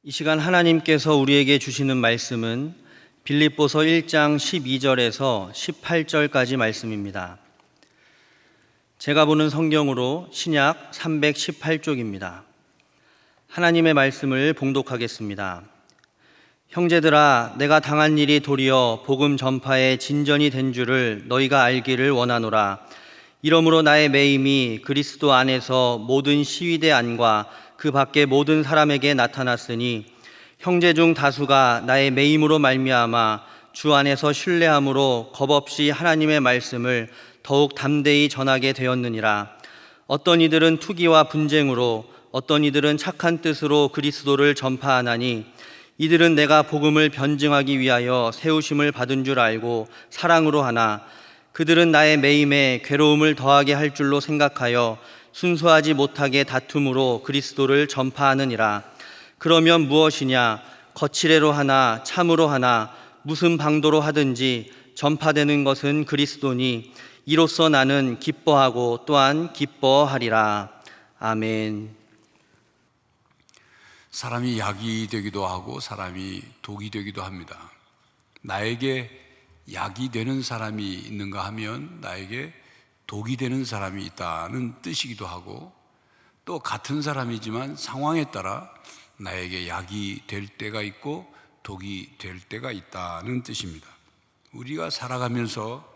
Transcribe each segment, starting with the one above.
이 시간 하나님께서 우리에게 주시는 말씀은 빌립보서 1장 12절에서 18절까지 말씀입니다. 제가 보는 성경으로 신약 318쪽입니다. 하나님의 말씀을 봉독하겠습니다. 형제들아, 내가 당한 일이 도리어 복음 전파의 진전이 된 줄을 너희가 알기를 원하노라. 이러므로 나의 매임이 그리스도 안에서 모든 시위대 안과 그 밖에 모든 사람에게 나타났으니 형제 중 다수가 나의 매임으로 말미암아 주 안에서 신뢰함으로 겁없이 하나님의 말씀을 더욱 담대히 전하게 되었느니라. 어떤 이들은 투기와 분쟁으로, 어떤 이들은 착한 뜻으로 그리스도를 전파하나니 이들은 내가 복음을 변증하기 위하여 세우심을 받은 줄 알고 사랑으로 하나 그들은 나의 매임에 괴로움을 더하게 할 줄로 생각하여 순수하지 못하게 다툼으로 그리스도를 전파하느니라. 그러면 무엇이냐? 거칠애로 하나 참으로 하나 무슨 방도로 하든지 전파되는 것은 그리스도니 이로써 나는 기뻐하고 또한 기뻐하리라. 아멘. 사람이 약이 되기도 하고 사람이 독이 되기도 합니다. 나에게 약이 되는 사람이 있는가 하면 나에게 독이 되는 사람이 있다는 뜻이기도 하고, 또 같은 사람이지만 상황에 따라 나에게 약이 될 때가 있고 독이 될 때가 있다는 뜻입니다. 우리가 살아가면서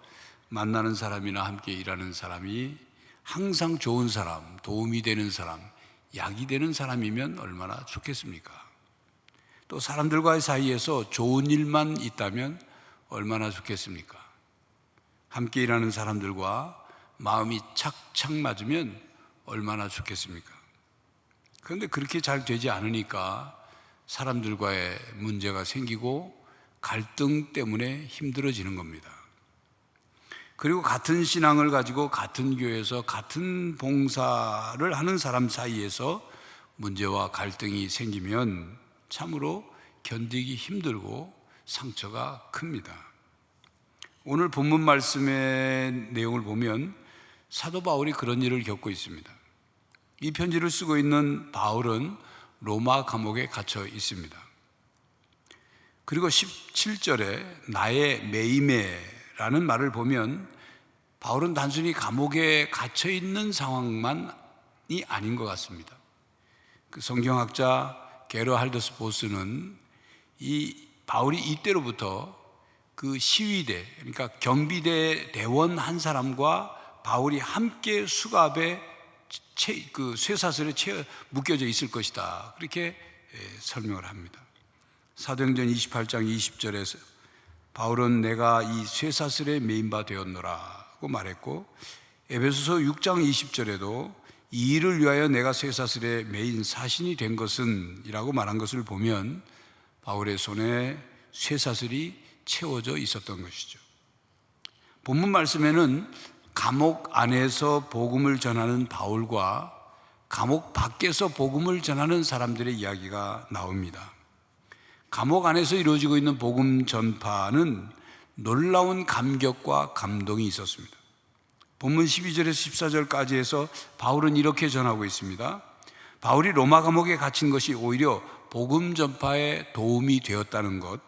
만나는 사람이나 함께 일하는 사람이 항상 좋은 사람, 도움이 되는 사람, 약이 되는 사람이면 얼마나 좋겠습니까? 또 사람들과의 사이에서 좋은 일만 있다면 얼마나 좋겠습니까? 함께 일하는 사람들과 마음이 착착 맞으면 얼마나 좋겠습니까? 그런데 그렇게 잘 되지 않으니까 사람들과의 문제가 생기고 갈등 때문에 힘들어지는 겁니다. 그리고 같은 신앙을 가지고 같은 교회에서 같은 봉사를 하는 사람 사이에서 문제와 갈등이 생기면 참으로 견디기 힘들고 상처가 큽니다. 오늘 본문 말씀의 내용을 보면 사도 바울이 그런 일을 겪고 있습니다. 이 편지를 쓰고 있는 바울은 로마 감옥에 갇혀 있습니다. 그리고 17절에 나의 매임에라는 말을 보면 바울은 단순히 감옥에 갇혀 있는 상황만이 아닌 것 같습니다. 그 성경학자 게르할더스 보스는 이 바울이 이때로부터 그 시위대, 그러니까 경비대 대원 한 사람과 바울이 함께 수갑에 그 쇠사슬에 묶여져 있을 것이다, 그렇게 설명을 합니다. 사도행전 28장 20절에서 바울은 내가 이 쇠사슬에 매임바 되었노라고 말했고, 에베소서 6장 20절에도 이 일을 위하여 내가 쇠사슬에 매인 사신이 된 것은 이라고 말한 것을 보면 바울의 손에 쇠사슬이 채워져 있었던 것이죠. 본문 말씀에는 감옥 안에서 복음을 전하는 바울과 감옥 밖에서 복음을 전하는 사람들의 이야기가 나옵니다. 감옥 안에서 이루어지고 있는 복음 전파는 놀라운 감격과 감동이 있었습니다. 본문 12절에서 14절까지 해서 바울은 이렇게 전하고 있습니다. 바울이 로마 감옥에 갇힌 것이 오히려 복음 전파에 도움이 되었다는 것,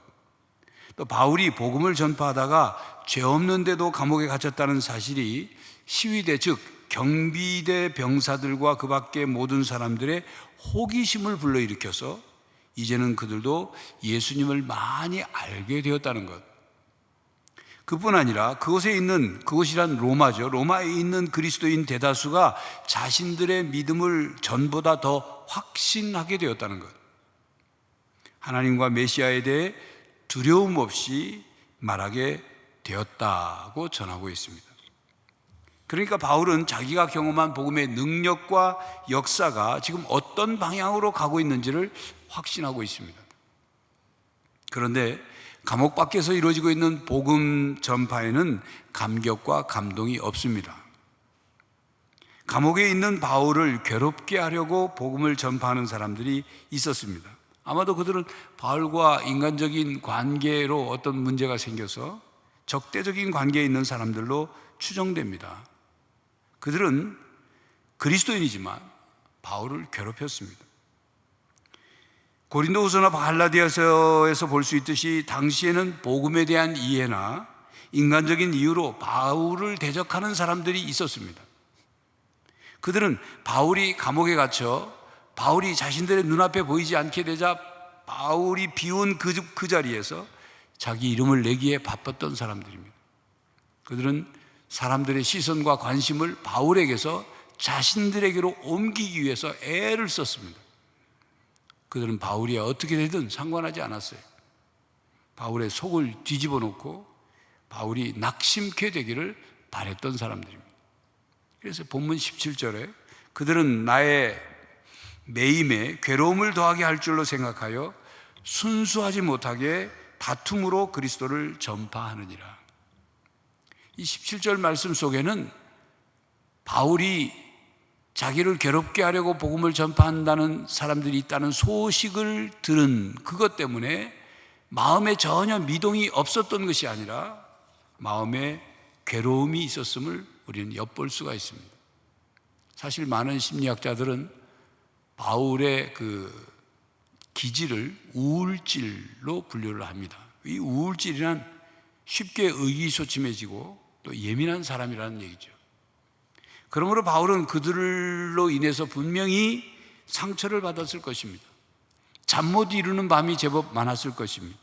또 바울이 복음을 전파하다가 죄 없는데도 감옥에 갇혔다는 사실이 시위대, 즉 경비대 병사들과 그 밖의 모든 사람들의 호기심을 불러일으켜서 이제는 그들도 예수님을 많이 알게 되었다는 것, 그뿐 아니라 그곳이란 로마죠. 로마에 있는 그리스도인 대다수가 자신들의 믿음을 전보다 더 확신하게 되었다는 것, 하나님과 메시아에 대해 두려움 없이 말하게 되었다고 전하고 있습니다. 그러니까 바울은 자기가 경험한 복음의 능력과 역사가 지금 어떤 방향으로 가고 있는지를 확신하고 있습니다. 그런데 감옥 밖에서 이루어지고 있는 복음 전파에는 감격과 감동이 없습니다. 감옥에 있는 바울을 괴롭게 하려고 복음을 전파하는 사람들이 있었습니다. 아마도 그들은 바울과 인간적인 관계로 어떤 문제가 생겨서 적대적인 관계에 있는 사람들로 추정됩니다. 그들은 그리스도인이지만 바울을 괴롭혔습니다. 고린도후서나 갈라디아서에서 볼 수 있듯이 당시에는 복음에 대한 이해나 인간적인 이유로 바울을 대적하는 사람들이 있었습니다. 그들은 바울이 감옥에 갇혀 바울이 자신들의 눈앞에 보이지 않게 되자 바울이 비운 그 자리에서 자기 이름을 내기에 바빴던 사람들입니다. 그들은 사람들의 시선과 관심을 바울에게서 자신들에게로 옮기기 위해서 애를 썼습니다. 그들은 바울이 어떻게 되든 상관하지 않았어요. 바울의 속을 뒤집어 놓고 바울이 낙심케 되기를 바랬던 사람들입니다. 그래서 본문 17절에 그들은 나의 매임에 괴로움을 더하게 할 줄로 생각하여 순수하지 못하게 다툼으로 그리스도를 전파하느니라. 이 17절 말씀 속에는 바울이 자기를 괴롭게 하려고 복음을 전파한다는 사람들이 있다는 소식을 들은 그것 때문에 마음에 전혀 미동이 없었던 것이 아니라 마음에 괴로움이 있었음을 우리는 엿볼 수가 있습니다. 사실 많은 심리학자들은 바울의 그 기질을 우울질로 분류를 합니다. 이 우울질이란 쉽게 의기소침해지고 또 예민한 사람이라는 얘기죠. 그러므로 바울은 그들로 인해서 분명히 상처를 받았을 것입니다. 잠 못 이루는 밤이 제법 많았을 것입니다.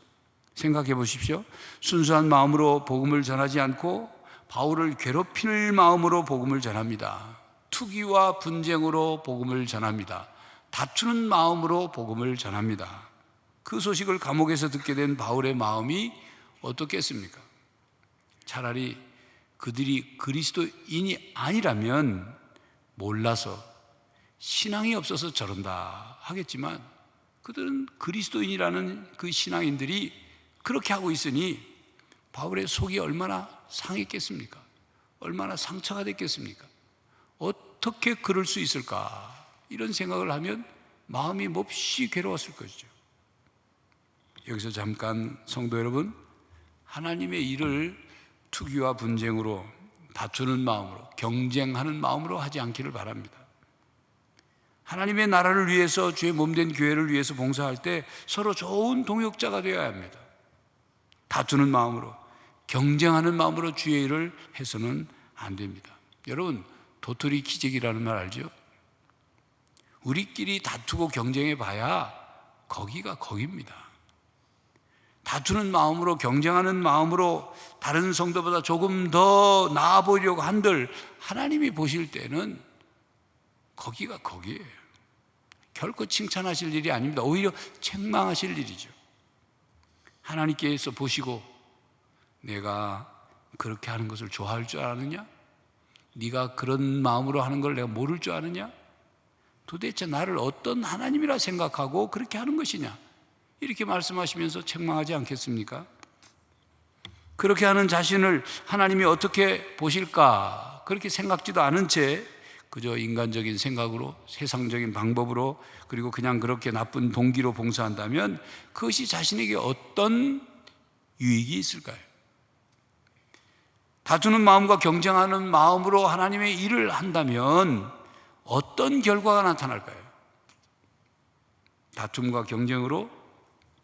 생각해 보십시오. 순수한 마음으로 복음을 전하지 않고 바울을 괴롭힐 마음으로 복음을 전합니다. 투기와 분쟁으로 복음을 전합니다. 다투는 마음으로 복음을 전합니다. 그 소식을 감옥에서 듣게 된 바울의 마음이 어떻겠습니까? 차라리 그들이 그리스도인이 아니라면 몰라서 신앙이 없어서 저런다 하겠지만 그들은 그리스도인이라는 그 신앙인들이 그렇게 하고 있으니 바울의 속이 얼마나 상했겠습니까? 얼마나 상처가 됐겠습니까? 어떻게 그럴 수 있을까? 이런 생각을 하면 마음이 몹시 괴로웠을 것이죠. 여기서 잠깐 성도 여러분, 하나님의 일을 투기와 분쟁으로 다투는 마음으로 경쟁하는 마음으로 하지 않기를 바랍니다. 하나님의 나라를 위해서 주의 몸된 교회를 위해서 봉사할 때 서로 좋은 동역자가 되어야 합니다. 다투는 마음으로 경쟁하는 마음으로 주의 일을 해서는 안 됩니다. 여러분, 도토리 기적이라는 말 알죠? 우리끼리 다투고 경쟁해 봐야 거기가 거기입니다. 다투는 마음으로 경쟁하는 마음으로 다른 성도보다 조금 더 나아 보이려고 한들 하나님이 보실 때는 거기가 거기예요. 결코 칭찬하실 일이 아닙니다. 오히려 책망하실 일이죠. 하나님께서 보시고 내가 그렇게 하는 것을 좋아할 줄 아느냐? 네가 그런 마음으로 하는 걸 내가 모를 줄 아느냐? 도대체 나를 어떤 하나님이라 생각하고 그렇게 하는 것이냐? 이렇게 말씀하시면서 책망하지 않겠습니까? 그렇게 하는 자신을 하나님이 어떻게 보실까? 그렇게 생각지도 않은 채 그저 인간적인 생각으로 세상적인 방법으로 그리고 그냥 그렇게 나쁜 동기로 봉사한다면 그것이 자신에게 어떤 유익이 있을까요? 다투는 마음과 경쟁하는 마음으로 하나님의 일을 한다면 어떤 결과가 나타날까요? 다툼과 경쟁으로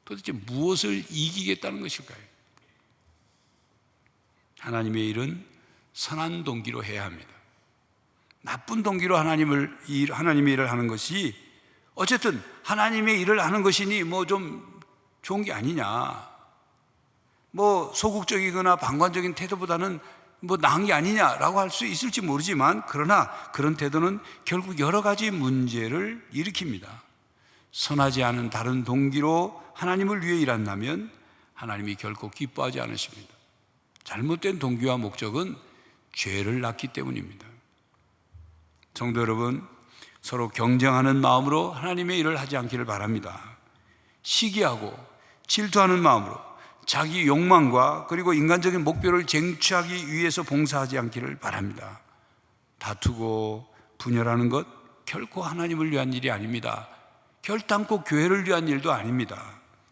도대체 무엇을 이기겠다는 것일까요? 하나님의 일은 선한 동기로 해야 합니다. 나쁜 동기로 하나님의 일을 하는 것이 어쨌든 하나님의 일을 하는 것이니 뭐 좀 좋은 게 아니냐, 뭐 소극적이거나 방관적인 태도보다는 뭐 나은 게 아니냐라고 할 수 있을지 모르지만 그러나 그런 태도는 결국 여러 가지 문제를 일으킵니다. 선하지 않은 다른 동기로 하나님을 위해 일한다면 하나님이 결코 기뻐하지 않으십니다. 잘못된 동기와 목적은 죄를 낳기 때문입니다. 성도 여러분, 서로 경쟁하는 마음으로 하나님의 일을 하지 않기를 바랍니다. 시기하고 질투하는 마음으로 자기 욕망과 그리고 인간적인 목표를 쟁취하기 위해서 봉사하지 않기를 바랍니다. 다투고 분열하는 것 결코 하나님을 위한 일이 아닙니다. 결단코 교회를 위한 일도 아닙니다.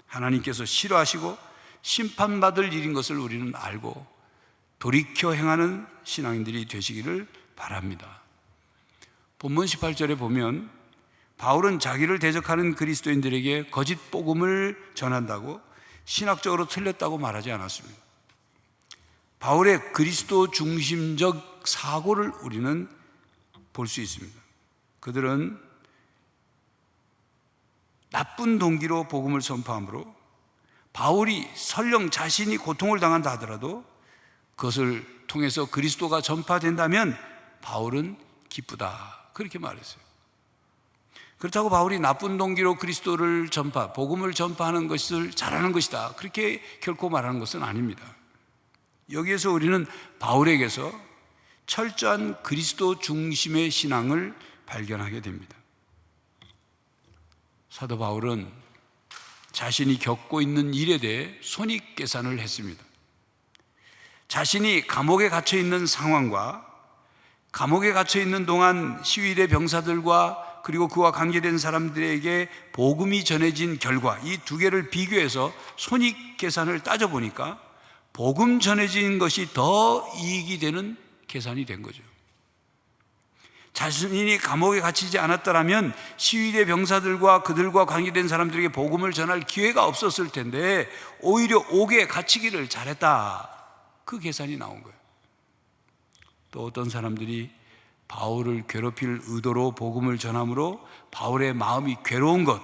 하나님께서 싫어하시고 심판받을 일인 것을 우리는 알고 돌이켜 행하는 신앙인들이 되시기를 바랍니다. 본문 18절에 보면 바울은 자기를 대적하는 그리스도인들에게 거짓 복음을 전한다고 신학적으로 틀렸다고 말하지 않았습니다. 바울의 그리스도 중심적 사고를 우리는 볼 수 있습니다. 그들은 나쁜 동기로 복음을 선포함으로 바울이 설령 자신이 고통을 당한다 하더라도 그것을 통해서 그리스도가 전파된다면 바울은 기쁘다, 그렇게 말했어요. 그렇다고 바울이 나쁜 동기로 그리스도를 복음을 전파하는 것을 잘하는 것이다, 그렇게 결코 말하는 것은 아닙니다. 여기에서 우리는 바울에게서 철저한 그리스도 중심의 신앙을 발견하게 됩니다. 사도 바울은 자신이 겪고 있는 일에 대해 손익계산을 했습니다. 자신이 감옥에 갇혀 있는 상황과 감옥에 갇혀 있는 동안 시위대 병사들과 그리고 그와 관계된 사람들에게 복음이 전해진 결과, 이 두 개를 비교해서 손익계산을 따져보니까 복음 전해진 것이 더 이익이 되는 계산이 된 거죠. 자신이 감옥에 갇히지 않았더라면 시위대 병사들과 그들과 관계된 사람들에게 복음을 전할 기회가 없었을 텐데 오히려 옥에 갇히기를 잘했다, 그 계산이 나온 거예요. 또 어떤 사람들이 바울을 괴롭힐 의도로 복음을 전함으로 바울의 마음이 괴로운 것,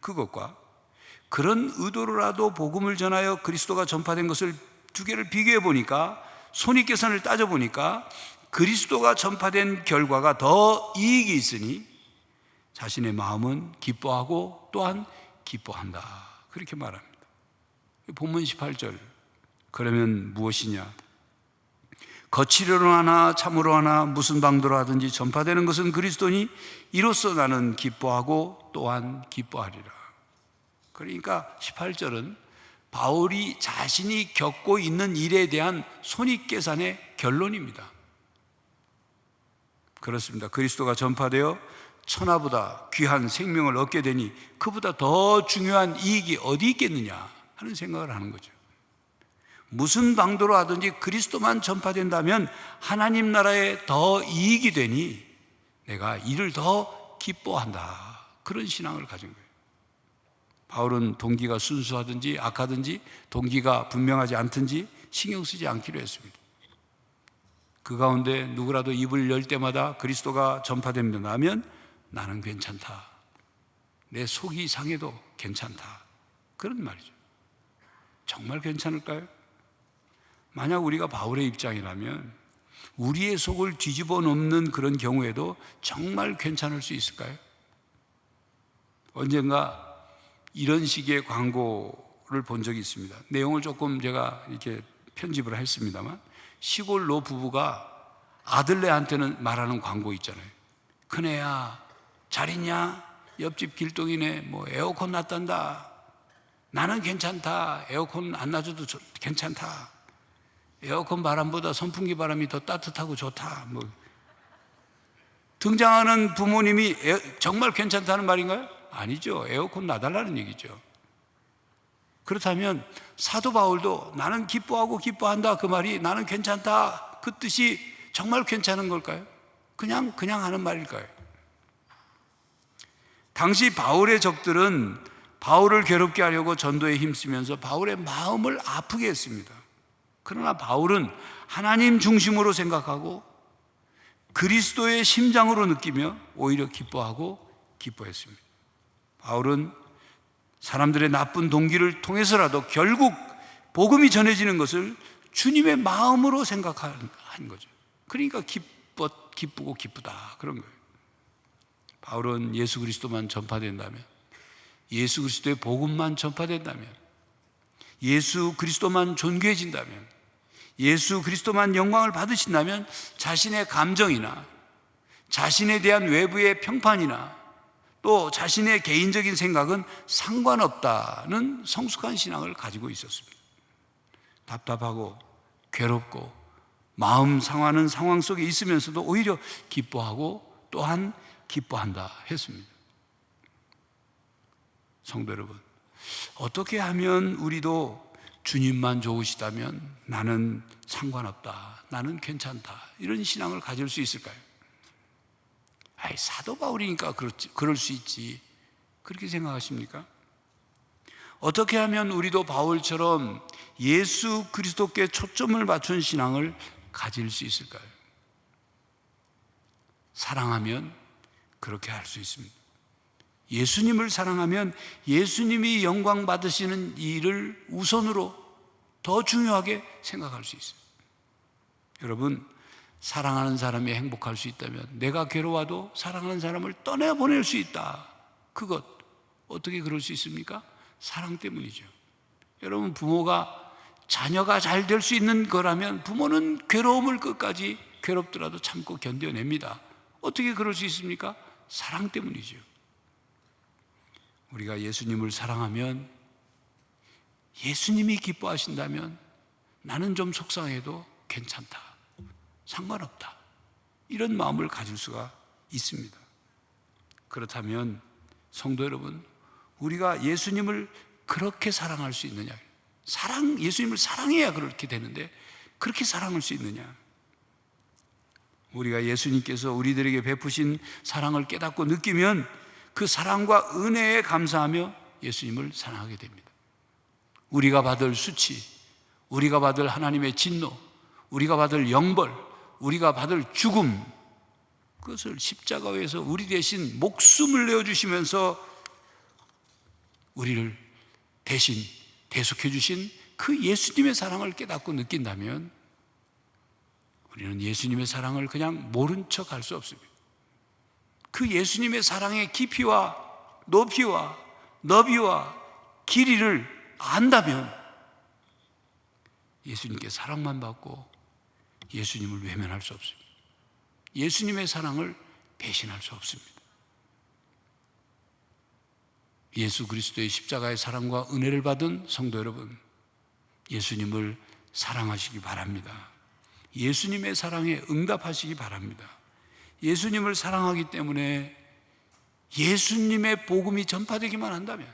그것과 그런 의도로라도 복음을 전하여 그리스도가 전파된 것을 두 개를 비교해 보니까, 손익계산을 따져 보니까 그리스도가 전파된 결과가 더 이익이 있으니 자신의 마음은 기뻐하고 또한 기뻐한다, 그렇게 말합니다. 본문 18절, 그러면 무엇이냐? 거칠어로 하나 참으로 하나 무슨 방도로 하든지 전파되는 것은 그리스도니 이로써 나는 기뻐하고 또한 기뻐하리라. 그러니까 18절은 바울이 자신이 겪고 있는 일에 대한 손익계산의 결론입니다. 그렇습니다. 그리스도가 전파되어 천하보다 귀한 생명을 얻게 되니 그보다 더 중요한 이익이 어디 있겠느냐 하는 생각을 하는 거죠. 무슨 방도로 하든지 그리스도만 전파된다면 하나님 나라에 더 이익이 되니 내가 이를 더 기뻐한다, 그런 신앙을 가진 거예요. 바울은 동기가 순수하든지 악하든지 동기가 분명하지 않든지 신경 쓰지 않기로 했습니다. 그 가운데 누구라도 입을 열 때마다 그리스도가 전파된다면 나는 괜찮다, 내 속이 상해도 괜찮다, 그런 말이죠. 정말 괜찮을까요? 만약 우리가 바울의 입장이라면 우리의 속을 뒤집어 놓는 그런 경우에도 정말 괜찮을 수 있을까요? 언젠가 이런 식의 광고를 본 적이 있습니다. 내용을 조금 제가 이렇게 편집을 했습니다만, 시골 노부부가 아들네한테는 말하는 광고 있잖아요. 큰애야 잘 있냐? 옆집 길동이네 뭐 에어컨 놨단다. 나는 괜찮다. 에어컨 안 놔줘도 괜찮다. 에어컨 바람보다 선풍기 바람이 더 따뜻하고 좋다. 뭐 등장하는 부모님이 정말 괜찮다는 말인가요? 아니죠. 에어컨 놔달라는 얘기죠. 그렇다면 사도 바울도 나는 기뻐하고 기뻐한다, 그 말이 나는 괜찮다, 그 뜻이 정말 괜찮은 걸까요? 그냥 하는 말일까요? 당시 바울의 적들은 바울을 괴롭게 하려고 전도에 힘쓰면서 바울의 마음을 아프게 했습니다. 그러나 바울은 하나님 중심으로 생각하고 그리스도의 심장으로 느끼며 오히려 기뻐하고 기뻐했습니다. 바울은 사람들의 나쁜 동기를 통해서라도 결국 복음이 전해지는 것을 주님의 마음으로 생각한 거죠. 그러니까 기쁘고 기쁘다, 그런 거예요. 바울은 예수 그리스도만 전파된다면, 예수 그리스도의 복음만 전파된다면, 예수 그리스도만 존귀해진다면, 예수 그리스도만 영광을 받으신다면 자신의 감정이나 자신에 대한 외부의 평판이나 또 자신의 개인적인 생각은 상관없다는 성숙한 신앙을 가지고 있었습니다. 답답하고 괴롭고 마음 상하는 상황 속에 있으면서도 오히려 기뻐하고 또한 기뻐한다 했습니다. 성도 여러분, 어떻게 하면 우리도 주님만 좋으시다면 나는 상관없다, 나는 괜찮다, 이런 신앙을 가질 수 있을까요? 아이, 사도 바울이니까 그럴 수 있지, 그렇게 생각하십니까? 어떻게 하면 우리도 바울처럼 예수 그리스도께 초점을 맞춘 신앙을 가질 수 있을까요? 사랑하면 그렇게 할 수 있습니다. 예수님을 사랑하면 예수님이 영광 받으시는 일을 우선으로 더 중요하게 생각할 수 있어요. 여러분, 사랑하는 사람이 행복할 수 있다면, 내가 괴로워도 사랑하는 사람을 떠내보낼 수 있다. 그것 어떻게 그럴 수 있습니까? 사랑 때문이죠. 여러분, 부모가 자녀가 잘 될 수 있는 거라면 부모는 괴로움을 끝까지 괴롭더라도 참고 견뎌냅니다. 어떻게 그럴 수 있습니까? 사랑 때문이죠. 우리가 예수님을 사랑하면, 예수님이 기뻐하신다면 나는 좀 속상해도 괜찮다, 상관없다, 이런 마음을 가질 수가 있습니다. 그렇다면 성도 여러분, 우리가 예수님을 그렇게 사랑할 수 있느냐? 예수님을 사랑해야 그렇게 되는데 그렇게 사랑할 수 있느냐? 우리가 예수님께서 우리들에게 베푸신 사랑을 깨닫고 느끼면 그 사랑과 은혜에 감사하며 예수님을 사랑하게 됩니다. 우리가 받을 수치, 우리가 받을 하나님의 진노, 우리가 받을 영벌, 우리가 받을 죽음, 그것을 십자가에서 우리 대신 목숨을 내어주시면서 우리를 대신 대속해 주신 그 예수님의 사랑을 깨닫고 느낀다면 우리는 예수님의 사랑을 그냥 모른 척 할 수 없습니다. 그 예수님의 사랑의 깊이와 높이와 너비와 길이를 안다면 예수님께 사랑만 받고 예수님을 외면할 수 없습니다. 예수님의 사랑을 배신할 수 없습니다. 예수 그리스도의 십자가의 사랑과 은혜를 받은 성도 여러분, 예수님을 사랑하시기 바랍니다. 예수님의 사랑에 응답하시기 바랍니다. 예수님을 사랑하기 때문에 예수님의 복음이 전파되기만 한다면,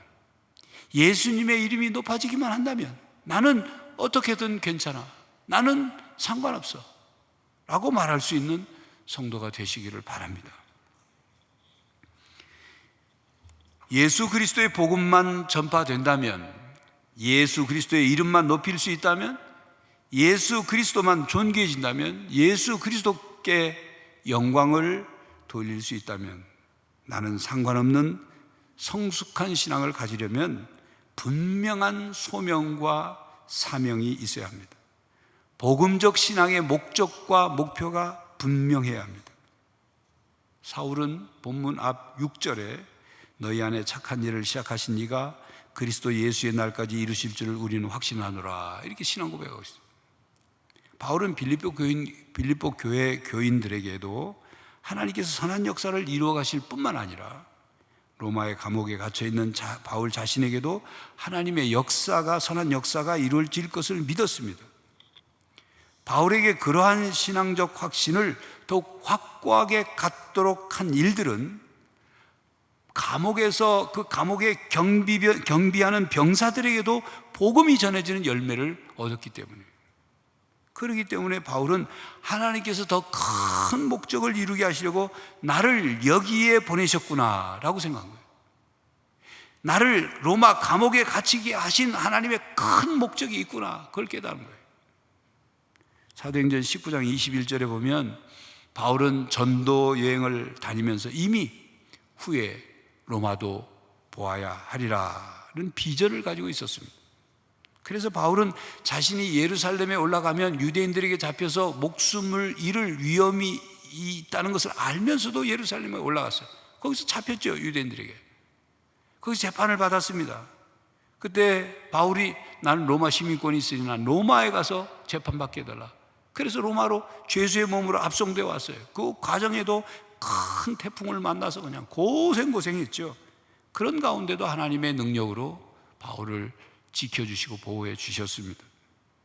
예수님의 이름이 높아지기만 한다면 나는 어떻게든 괜찮아, 나는 상관없어 라고 말할 수 있는 성도가 되시기를 바랍니다. 예수 그리스도의 복음만 전파된다면, 예수 그리스도의 이름만 높일 수 있다면, 예수 그리스도만 존귀해진다면, 예수 그리스도께 영광을 돌릴 수 있다면, 나는 상관없는 성숙한 신앙을 가지려면 분명한 소명과 사명이 있어야 합니다. 복음적 신앙의 목적과 목표가 분명해야 합니다. 사울은 본문 앞 6절에 너희 안에 착한 일을 시작하신 이가 그리스도 예수의 날까지 이루실 줄을 우리는 확신하노라, 이렇게 신앙 고백하고 있습니다. 바울은 빌립보 교회 교인들에게도 하나님께서 선한 역사를 이루어 가실 뿐만 아니라 로마의 감옥에 갇혀 있는 바울 자신에게도 하나님의 역사가, 선한 역사가 이루어질 것을 믿었습니다. 바울에게 그러한 신앙적 확신을 더욱 확고하게 갖도록 한 일들은 감옥에서 그 감옥에 경비하는 병사들에게도 복음이 전해지는 열매를 얻었기 때문이에요. 그렇기 때문에 바울은 하나님께서 더 큰 목적을 이루게 하시려고 나를 여기에 보내셨구나 라고 생각한 거예요. 나를 로마 감옥에 갇히게 하신 하나님의 큰 목적이 있구나, 그걸 깨달은 거예요. 사도행전 19장 21절에 보면 바울은 전도 여행을 다니면서 이미 후에 로마도 보아야 하리라는 비전을 가지고 있었습니다. 그래서 바울은 자신이 예루살렘에 올라가면 유대인들에게 잡혀서 목숨을 잃을 위험이 있다는 것을 알면서도 예루살렘에 올라갔어요. 거기서 잡혔죠, 유대인들에게. 거기서 재판을 받았습니다. 그때 바울이 나는 로마 시민권이 있으니 난 로마에 가서 재판받게 해달라. 그래서 로마로 죄수의 몸으로 압송되어 왔어요. 그 과정에도 큰 태풍을 만나서 그냥 고생했죠. 그런 가운데도 하나님의 능력으로 바울을 지켜주시고 보호해 주셨습니다.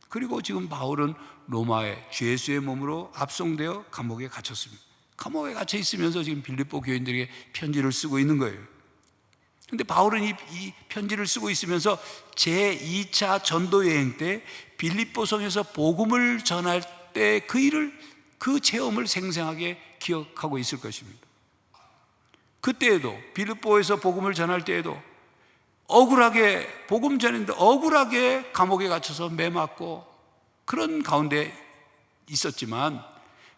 그리고 지금 바울은 로마의 죄수의 몸으로 압송되어 감옥에 갇혔습니다. 감옥에 갇혀 있으면서 지금 빌립보 교인들에게 편지를 쓰고 있는 거예요. 그런데 바울은 이 편지를 쓰고 있으면서 제2차 전도 여행 때 빌립보 성에서 복음을 전할 때 그 일을, 그 체험을 생생하게 기억하고 있을 것입니다. 그때에도 빌립보에서 복음을 전할 때에도 억울하게 복음 전했는데 억울하게 감옥에 갇혀서 매 맞고 그런 가운데 있었지만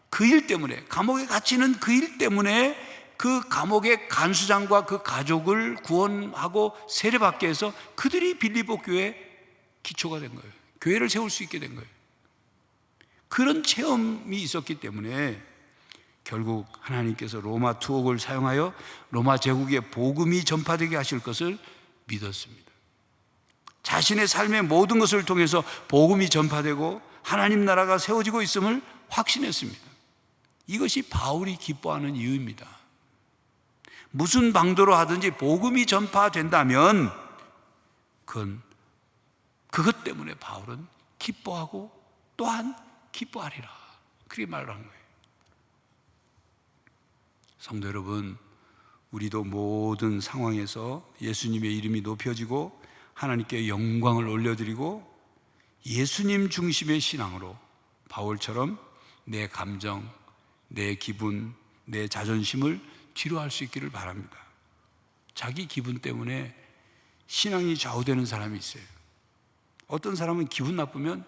그 일 때문에, 감옥에 갇히는 그 일 때문에 그 감옥의 간수장과 그 가족을 구원하고 세례받게 해서 그들이 빌립보 교회의 기초가 된 거예요. 교회를 세울 수 있게 된 거예요. 그런 체험이 있었기 때문에 결국 하나님께서 로마 투옥을 사용하여 로마 제국의 복음이 전파되게 하실 것을 믿었습니다. 자신의 삶의 모든 것을 통해서 복음이 전파되고 하나님 나라가 세워지고 있음을 확신했습니다. 이것이 바울이 기뻐하는 이유입니다. 무슨 방도로 하든지 복음이 전파된다면 그것 때문에 바울은 기뻐하고 또한 기뻐하리라, 그렇게 말을 한 거예요. 성도 여러분, 우리도 모든 상황에서 예수님의 이름이 높여지고 하나님께 영광을 올려드리고 예수님 중심의 신앙으로 바울처럼 내 감정, 내 기분, 내 자존심을 뒤로 할 수 있기를 바랍니다. 자기 기분 때문에 신앙이 좌우되는 사람이 있어요. 어떤 사람은 기분 나쁘면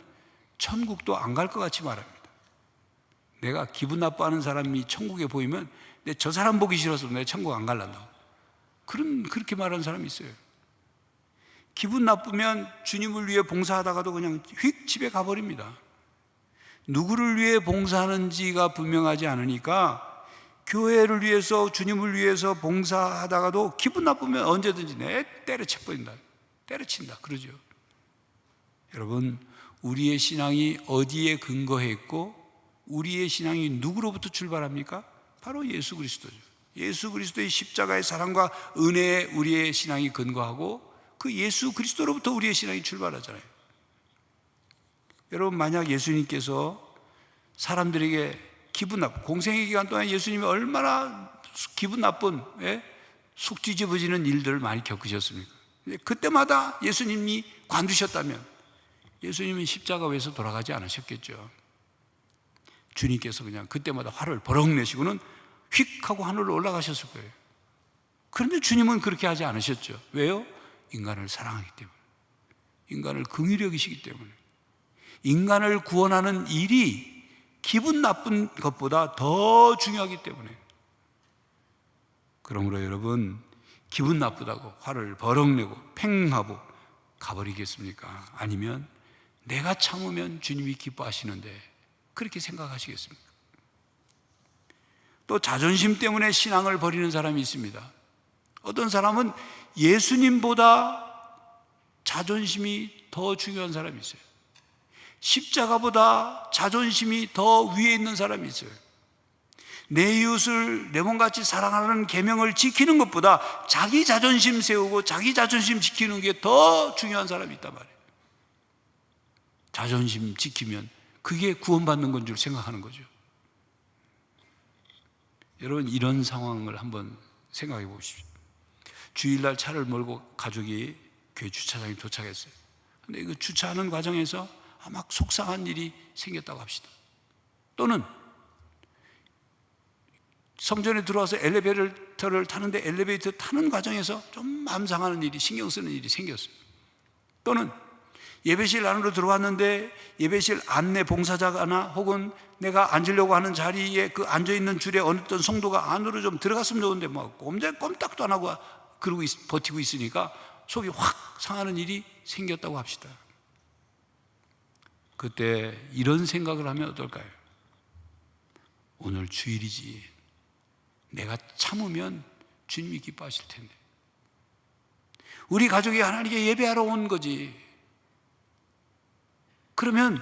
천국도 안 갈 것 같이 말합니다. 내가 기분 나빠하는 사람이 천국에 보이면 저 사람 보기 싫어서 내가 천국 안 갈란다고 그렇게 말하는 사람이 있어요. 기분 나쁘면 주님을 위해 봉사하다가도 그냥 휙 집에 가버립니다. 누구를 위해 봉사하는지가 분명하지 않으니까 교회를 위해서, 주님을 위해서 봉사하다가도 기분 나쁘면 언제든지 내 때려쳐버린다, 때려친다 그러죠. 여러분, 우리의 신앙이 어디에 근거해 있고 우리의 신앙이 누구로부터 출발합니까? 바로 예수 그리스도죠. 예수 그리스도의 십자가의 사랑과 은혜에 우리의 신앙이 근거하고 그 예수 그리스도로부터 우리의 신앙이 출발하잖아요. 여러분, 만약 예수님께서 사람들에게 기분 나쁜, 공생의 기간 동안 예수님이 얼마나 기분 나쁜, 속 뒤집어지는 일들을 많이 겪으셨습니까? 그때마다 예수님이 관두셨다면 예수님은 십자가 위에서 돌아가지 않으셨겠죠. 주님께서 그냥 그때마다 화를 버럭 내시고는 휙 하고 하늘로 올라가셨을 거예요. 그런데 주님은 그렇게 하지 않으셨죠. 왜요? 인간을 사랑하기 때문에, 인간을 긍휼히 여기시기 때문에. 인간을 구원하는 일이 기분 나쁜 것보다 더 중요하기 때문에. 그러므로 여러분, 기분 나쁘다고 화를 버럭 내고 팽하고 가버리겠습니까? 아니면 내가 참으면 주님이 기뻐하시는데 그렇게 생각하시겠습니까? 또 자존심 때문에 신앙을 버리는 사람이 있습니다. 어떤 사람은 예수님보다 자존심이 더 중요한 사람이 있어요. 십자가보다 자존심이 더 위에 있는 사람이 있어요. 내 이웃을 내 몸같이 사랑하는 계명을 지키는 것보다 자기 자존심 세우고 자기 자존심 지키는 게 더 중요한 사람이 있단 말이에요. 자존심 지키면 그게 구원받는 건 줄 생각하는 거죠. 여러분, 이런 상황을 한번 생각해 보십시오. 주일날 차를 몰고 가족이 교회 주차장에 도착했어요. 근데 그 주차하는 과정에서 막 속상한 일이 생겼다고 합시다. 또는 성전에 들어와서 엘리베이터를 타는데 엘리베이터 타는 과정에서 좀 마음 상하는 일이, 신경 쓰는 일이 생겼어요. 또는 예배실 안으로 들어왔는데 예배실 안내 봉사자나 혹은 내가 앉으려고 하는 자리에 그 앉아있는 줄에 어느 어떤 성도가 안으로 좀 들어갔으면 좋은데 뭐 꼼짝도 안 하고 그러고 버티고 있으니까 속이 확 상하는 일이 생겼다고 합시다. 그때 이런 생각을 하면 어떨까요? 오늘 주일이지, 내가 참으면 주님이 기뻐하실 텐데, 우리 가족이 하나님께 예배하러 온 거지. 그러면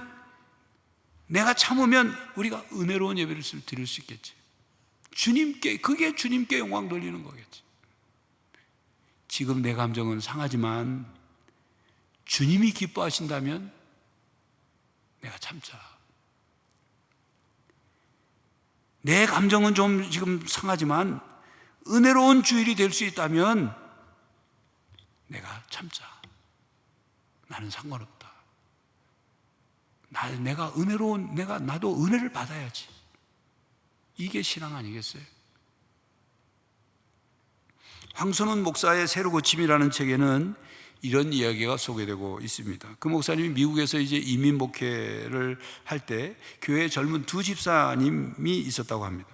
내가 참으면 우리가 은혜로운 예배를 드릴 수 있겠지. 주님께, 그게 주님께 영광 돌리는 거겠지. 지금 내 감정은 상하지만 주님이 기뻐하신다면 내가 참자. 내 감정은 좀 지금 상하지만 은혜로운 주일이 될 수 있다면 내가 참자. 나는 상관없다. 내가 은혜로운, 나도 은혜를 받아야지. 이게 신앙 아니겠어요? 황선훈 목사의 새로 고침이라는 책에는 이런 이야기가 소개되고 있습니다. 그 목사님이 미국에서 이제 이민 목회를 할 때 교회에 젊은 두 집사님이 있었다고 합니다.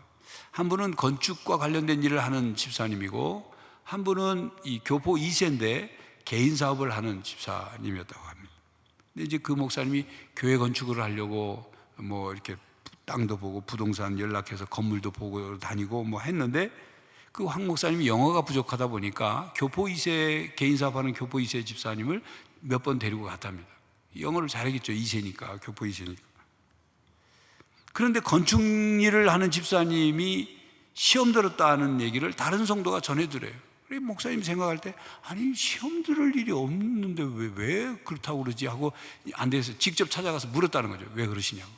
한 분은 건축과 관련된 일을 하는 집사님이고, 한 분은 이 교포 2세인데 개인 사업을 하는 집사님이었다고 합니다. 근데 이제 그 목사님이 교회 건축을 하려고 뭐 이렇게 땅도 보고 부동산 연락해서 건물도 보고 다니고 뭐 했는데, 그 황 목사님이 영어가 부족하다 보니까 교포 2세 개인 사업하는 교포 2세 집사님을 몇 번 데리고 갔답니다. 영어를 잘하겠죠. 2세니까, 교포 2세니까. 그런데 건축 일을 하는 집사님이 시험 들었다는 얘기를 다른 성도가 전해드려요. 목사님 생각할 때, 아니 시험 들을 일이 없는데 왜 그렇다고 그러지 하고 안 돼서 직접 찾아가서 물었다는 거죠. 왜 그러시냐고.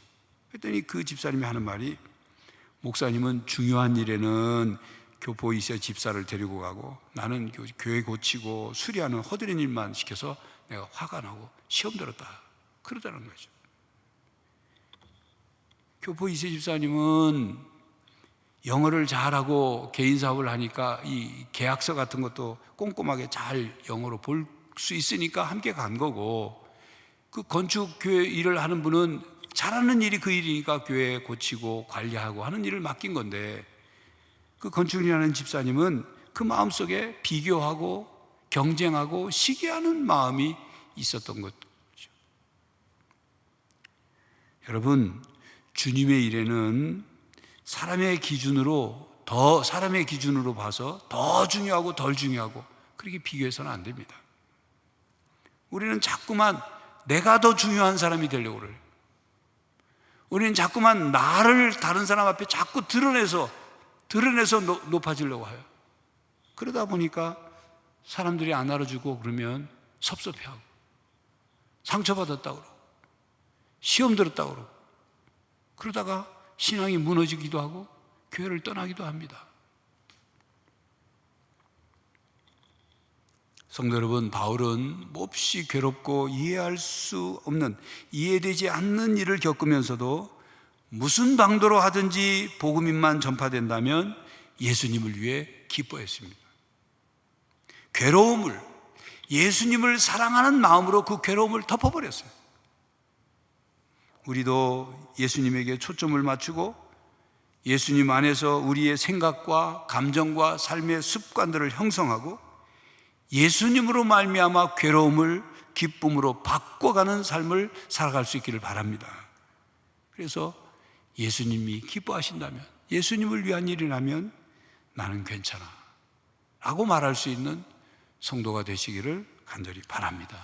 그랬더니 그 집사님이 하는 말이, 목사님은 중요한 일에는 교포 2세 집사를 데리고 가고, 나는 교회 고치고 수리하는 허드렛 일만 시켜서 내가 화가 나고 시험 들었다, 그러다는 거죠. 교포 2세 집사님은 영어를 잘하고 개인 사업을 하니까 이 계약서 같은 것도 꼼꼼하게 잘 영어로 볼 수 있으니까 함께 간 거고, 그 건축 교회 일을 하는 분은 잘하는 일이 그 일이니까 교회 고치고 관리하고 하는 일을 맡긴 건데, 그 건축일하는 집사님은 그 마음속에 비교하고 경쟁하고 시기하는 마음이 있었던 거죠. 여러분, 주님의 일에는 사람의 기준으로 봐서 더 중요하고 덜 중요하고 그렇게 비교해서는 안 됩니다. 우리는 자꾸만 내가 더 중요한 사람이 되려고 그래요. 우리는 자꾸만 나를 다른 사람 앞에 자꾸 드러내서 높아지려고 해요. 그러다 보니까 사람들이 안 알아주고 그러면 섭섭해하고, 상처받았다고 그러고, 시험 들었다고 그러고, 그러다가 신앙이 무너지기도 하고 교회를 떠나기도 합니다. 성도 여러분, 바울은 몹시 괴롭고 이해할 수 없는, 이해되지 않는 일을 겪으면서도 무슨 방도로 하든지 복음인만 전파된다면 예수님을 위해 기뻐했습니다. 괴로움을, 예수님을 사랑하는 마음으로 그 괴로움을 덮어버렸어요. 우리도 예수님에게 초점을 맞추고 예수님 안에서 우리의 생각과 감정과 삶의 습관들을 형성하고 예수님으로 말미암아 괴로움을 기쁨으로 바꿔가는 삶을 살아갈 수 있기를 바랍니다. 그래서 예수님이 기뻐하신다면, 예수님을 위한 일이라면 나는 괜찮아 라고 말할 수 있는 성도가 되시기를 간절히 바랍니다.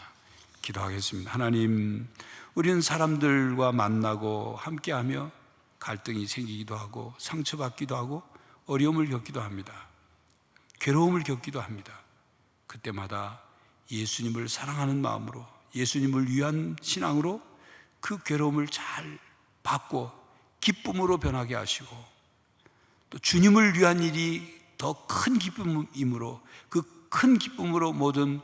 기도하겠습니다. 하나님, 우리는 사람들과 만나고 함께하며 갈등이 생기기도 하고 상처받기도 하고 어려움을 겪기도 합니다. 괴로움을 겪기도 합니다. 그때마다 예수님을 사랑하는 마음으로, 예수님을 위한 신앙으로 그 괴로움을 잘 받고 기쁨으로 변하게 하시고, 또 주님을 위한 일이 더 큰 기쁨이므로 그 큰 기쁨으로 모든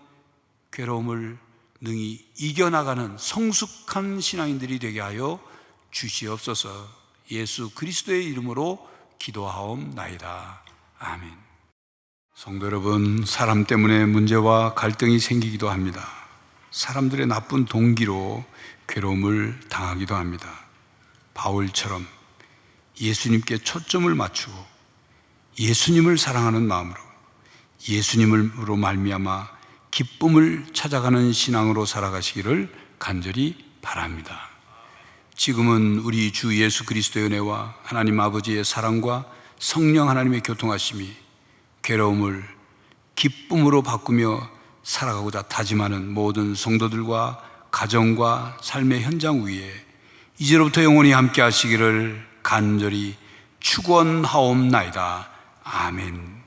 괴로움을 능히 이겨나가는 성숙한 신앙인들이 되게 하여 주시옵소서. 예수 그리스도의 이름으로 기도하옵나이다. 아멘. 성도 여러분, 사람 때문에 문제와 갈등이 생기기도 합니다. 사람들의 나쁜 동기로 괴로움을 당하기도 합니다. 바울처럼 예수님께 초점을 맞추고 예수님을 사랑하는 마음으로 예수님으로 말미암아 기쁨을 찾아가는 신앙으로 살아가시기를 간절히 바랍니다. 지금은 우리 주 예수 그리스도의 은혜와 하나님 아버지의 사랑과 성령 하나님의 교통하심이 괴로움을 기쁨으로 바꾸며 살아가고자 다짐하는 모든 성도들과 가정과 삶의 현장 위에 이제로부터 영원히 함께 하시기를 간절히 축원하옵나이다. 아멘.